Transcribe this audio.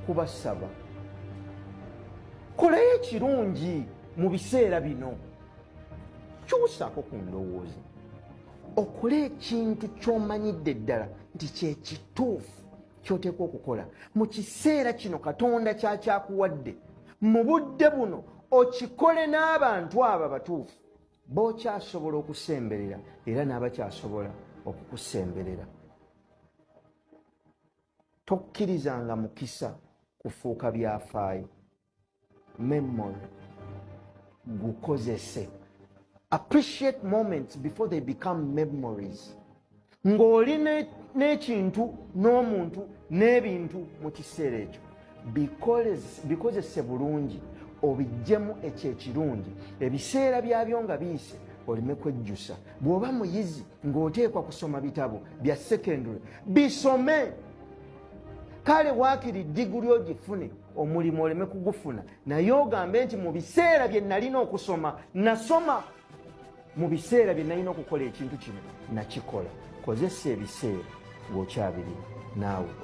kubasaba kolayo ekirungi mu biseera bino, kyusaako ku ndowooza, okola ekintu ky'omanyidde ddala nti kyekituufu ky'oteekwa okukola mu kiseera kino Katonda kyakyakuwadde. Mu budde buno okikole n'abantu abo abatuufu b'okyasobola okusemberera era n'abakyasobola okukusemberera. Tokkirizanga mukisa kufuuka byafaayo. Memory gukozese. Appreciate moments before they become memories. Ng'oli n'ekintu n'omuntu n'ebintu mu kiseera ekyo bikozese bulungi, obijjemu ekyekirungi, ebiseera byabyo nga biyise oleme kwejjusa. Bw'oba muyizi ng'oteekwa kusoma bitabo bya secondary, bisome. Kale waakiri diguli ogifune, omulimu oleme kugufuna, naye ogambe nti mu biseera bye nalina okusoma nasoma, mu biseera bye nalina okukola ekintu kino nakikola. Kozesa ebiseera ng'okyabirina naawe.